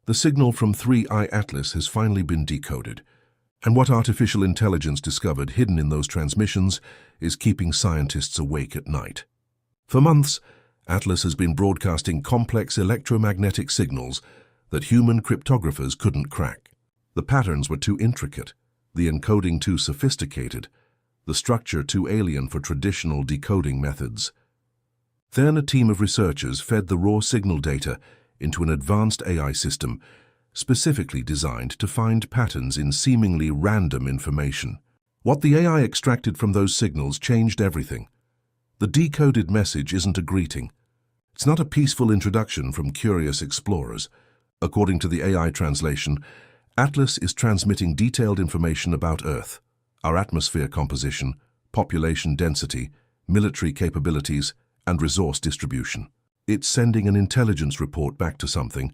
The signal from 3i Atlas has finally been decoded, and what artificial intelligence discovered hidden in those transmissions is keeping scientists awake at night. For months, Atlas has been broadcasting complex electromagnetic signals that human cryptographers couldn't crack. The patterns were too intricate, the encoding too sophisticated, the structure too alien for traditional decoding methods. Then a team of researchers fed the raw signal data into an advanced AI system specifically designed to find patterns in seemingly random information. What the AI extracted from those signals changed everything. The decoded message isn't a greeting. It's not a peaceful introduction from curious explorers. According to the AI translation, Atlas is transmitting detailed information about Earth, our atmosphere composition, population density, military capabilities, and resource distribution. It's sending an intelligence report back to something,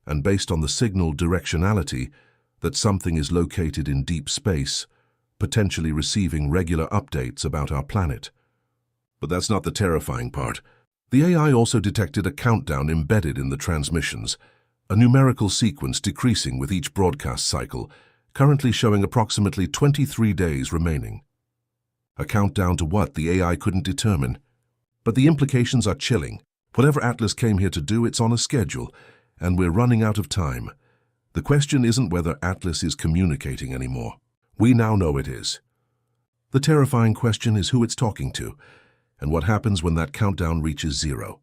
and based on the signal directionality, that something is located in deep space, potentially receiving regular updates about our planet. But that's not the terrifying part. The AI also detected a countdown embedded in the transmissions, a numerical sequence decreasing with each broadcast cycle, currently showing approximately 23 days remaining. A countdown to what the AI couldn't determine. But the implications are chilling. Whatever Atlas came here to do, it's on a schedule, and we're running out of time. The question isn't whether Atlas is communicating anymore. We now know it is. The terrifying question is who it's talking to, and what happens when that countdown reaches zero.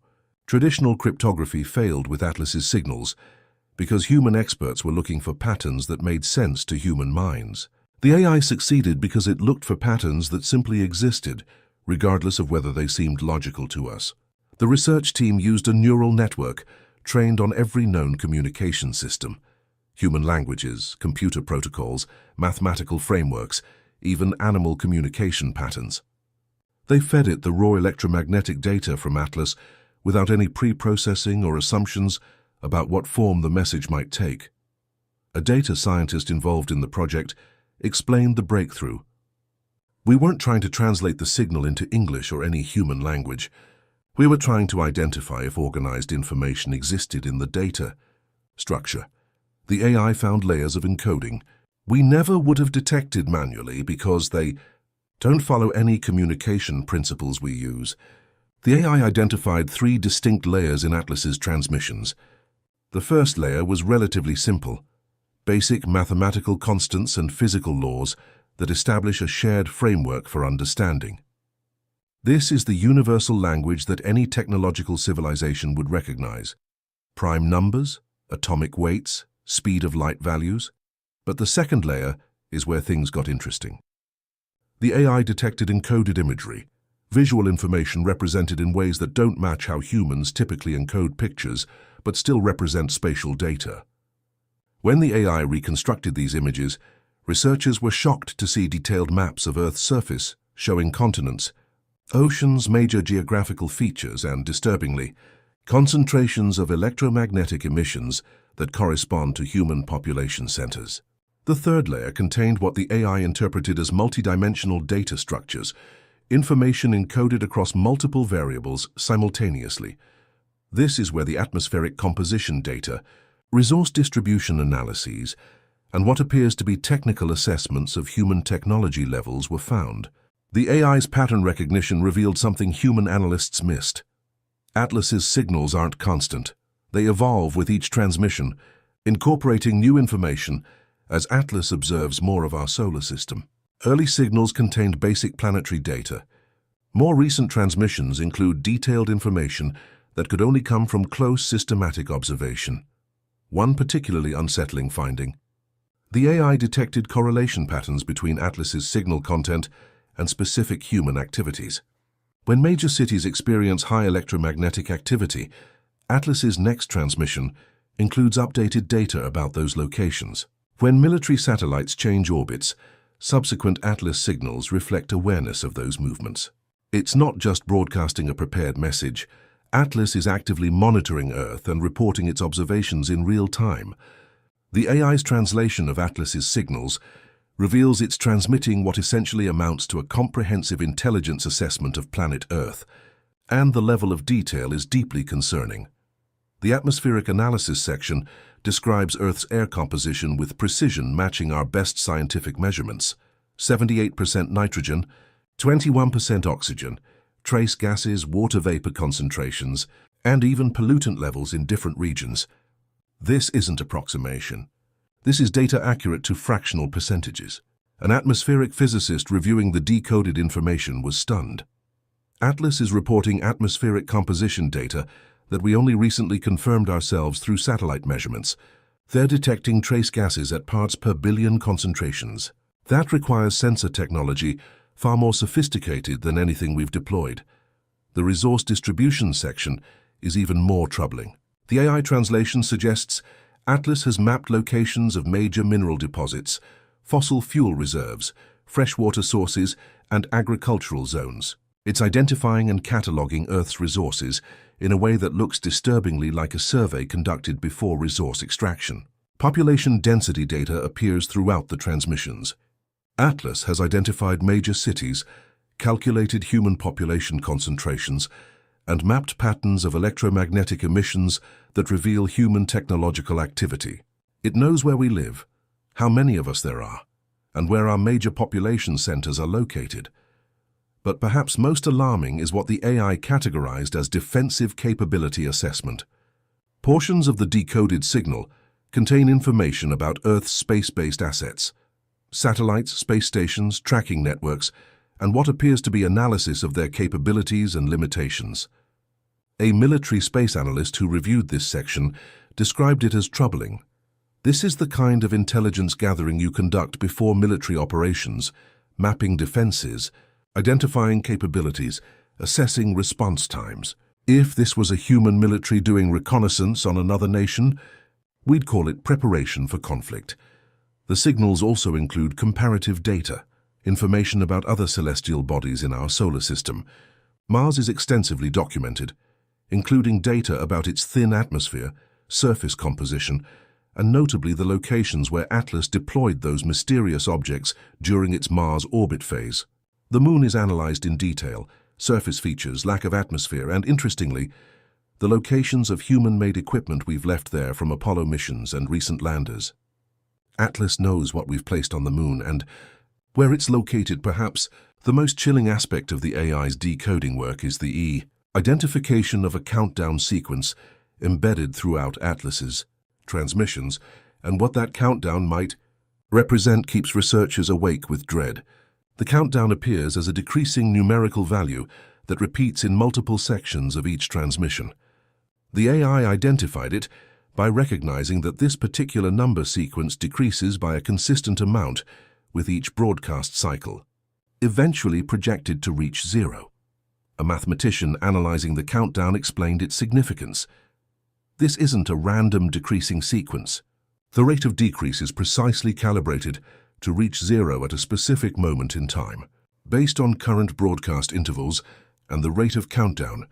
Traditional cryptography failed with Atlas's signals because human experts were looking for patterns that made sense to human minds. The AI succeeded because it looked for patterns that simply existed, regardless of whether they seemed logical to us. The research team used a neural network trained on every known communication system: human languages, computer protocols, mathematical frameworks, even animal communication patterns. They fed it the raw electromagnetic data from Atlas without any pre-processing or assumptions about what form the message might take. A data scientist involved in the project explained the breakthrough. We weren't trying to translate the signal into English or any human language. We were trying to identify if organized information existed in the data structure. The AI found layers of encoding we never would have detected manually because they don't follow any communication principles we use. The AI identified 3 distinct layers in Atlas's transmissions. The first layer was relatively simple: basic mathematical constants and physical laws that establish a shared framework for understanding. This is the universal language that any technological civilization would recognize: prime numbers, atomic weights, speed of light values. But the second layer is where things got interesting. The AI detected encoded imagery, visual information represented in ways that don't match how humans typically encode pictures, but still represent spatial data. When the AI reconstructed these images, researchers were shocked to see detailed maps of Earth's surface showing continents, oceans, major geographical features, and, disturbingly, concentrations of electromagnetic emissions that correspond to human population centers. The third layer contained what the AI interpreted as multidimensional data structures, information encoded across multiple variables simultaneously. This is where the atmospheric composition data, resource distribution analyses, and what appears to be technical assessments of human technology levels were found. The AI's pattern recognition revealed something human analysts missed. Atlas's signals aren't constant. They evolve with each transmission, incorporating new information as Atlas observes more of our solar system. Early signals contained basic planetary data. More recent transmissions include detailed information that could only come from close systematic observation. One particularly unsettling finding: the AI detected correlation patterns between Atlas's signal content and specific human activities. When major cities experience high electromagnetic activity, Atlas's next transmission includes updated data about those locations. When military satellites change orbits, subsequent Atlas signals reflect awareness of those movements. It's not just broadcasting a prepared message. Atlas is actively monitoring Earth and reporting its observations in real time. The AI's translation of Atlas's signals reveals it's transmitting what essentially amounts to a comprehensive intelligence assessment of planet Earth, and the level of detail is deeply concerning. The atmospheric analysis section describes Earth's air composition with precision matching our best scientific measurements: 78% nitrogen, 21% oxygen, trace gases, water vapor concentrations, and even pollutant levels in different regions. This isn't approximation. This is data accurate to fractional percentages. An atmospheric physicist reviewing the decoded information was stunned. Atlas is reporting atmospheric composition data that we only recently confirmed ourselves through satellite measurements. They're detecting trace gases at parts per billion concentrations. That requires sensor technology far more sophisticated than anything we've deployed. The resource distribution section is even more troubling. The AI translation suggests Atlas has mapped locations of major mineral deposits, fossil fuel reserves, freshwater sources, and agricultural zones. It's identifying and cataloging Earth's resources in a way that looks disturbingly like a survey conducted before resource extraction. Population density data appears throughout the transmissions. Atlas has identified major cities, calculated human population concentrations, and mapped patterns of electromagnetic emissions that reveal human technological activity. It knows where we live, how many of us there are, and where our major population centers are located. But perhaps most alarming is what the AI categorized as defensive capability assessment. Portions of the decoded signal contain information about Earth's space-based assets: satellites, space stations, tracking networks, and what appears to be analysis of their capabilities and limitations. A military space analyst who reviewed this section described it as troubling. This is the kind of intelligence gathering you conduct before military operations, mapping defenses, identifying capabilities, assessing response times. If this was a human military doing reconnaissance on another nation, we'd call it preparation for conflict. The signals also include comparative data, information about other celestial bodies in our solar system. Mars is extensively documented, including data about its thin atmosphere, surface composition, and notably the locations where Atlas deployed those mysterious objects during its Mars orbit phase. The Moon is analyzed in detail: surface features, lack of atmosphere, and, interestingly, the locations of human-made equipment we've left there from Apollo missions and recent landers. Atlas knows what we've placed on the Moon and where it's located. Perhaps the most chilling aspect of the AI's decoding work is the identification of a countdown sequence embedded throughout Atlas's transmissions, and what that countdown might represent keeps researchers awake with dread. The countdown appears as a decreasing numerical value that repeats in multiple sections of each transmission. The AI identified it by recognizing that this particular number sequence decreases by a consistent amount with each broadcast cycle, eventually projected to reach zero. A mathematician analyzing the countdown explained its significance. This isn't a random decreasing sequence. The rate of decrease is precisely calibrated to reach zero at a specific moment in time. Based on current broadcast intervals and the rate of countdown,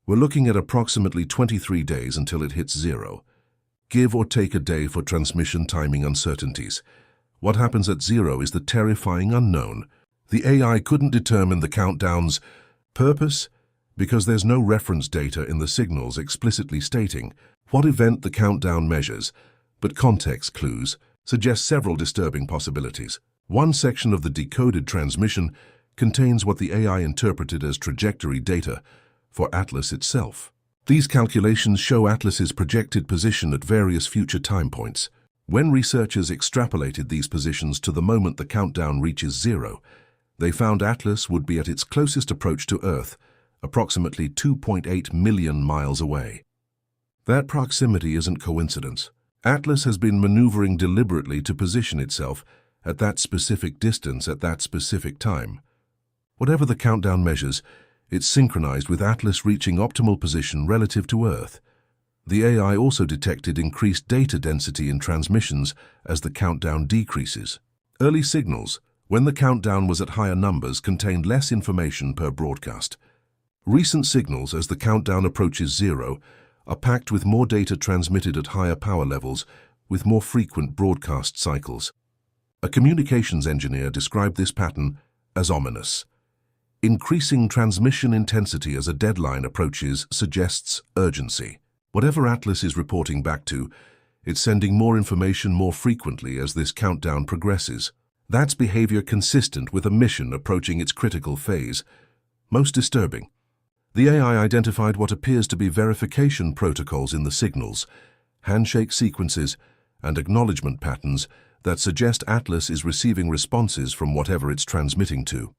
we're looking at approximately 23 days until it hits zero. Give or take a day for transmission timing uncertainties. What happens at zero is the terrifying unknown. The AI couldn't determine the countdown's purpose because there's no reference data in the signals explicitly stating what event the countdown measures, but context clues suggest several disturbing possibilities. One section of the decoded transmission contains what the AI interpreted as trajectory data for Atlas itself. These calculations show Atlas's projected position at various future time points. When researchers extrapolated these positions to the moment the countdown reaches zero, they found Atlas would be at its closest approach to Earth, approximately 2.8 million miles away. That proximity isn't coincidence. Atlas has been maneuvering deliberately to position itself at that specific distance at that specific time. Whatever the countdown measures, it's synchronized with Atlas reaching optimal position relative to Earth. The AI also detected increased data density in transmissions as the countdown decreases. Early signals, when the countdown was at higher numbers, contained less information per broadcast. Recent signals, as the countdown approaches zero, are packed with more data transmitted at higher power levels with more frequent broadcast cycles. A communications engineer described this pattern as ominous. Increasing transmission intensity as a deadline approaches suggests urgency. Whatever Atlas is reporting back to, it's sending more information more frequently as this countdown progresses. That's behavior consistent with a mission approaching its critical phase. Most disturbing. The AI identified what appears to be verification protocols in the signals, handshake sequences, and acknowledgement patterns that suggest Atlas is receiving responses from whatever it's transmitting to.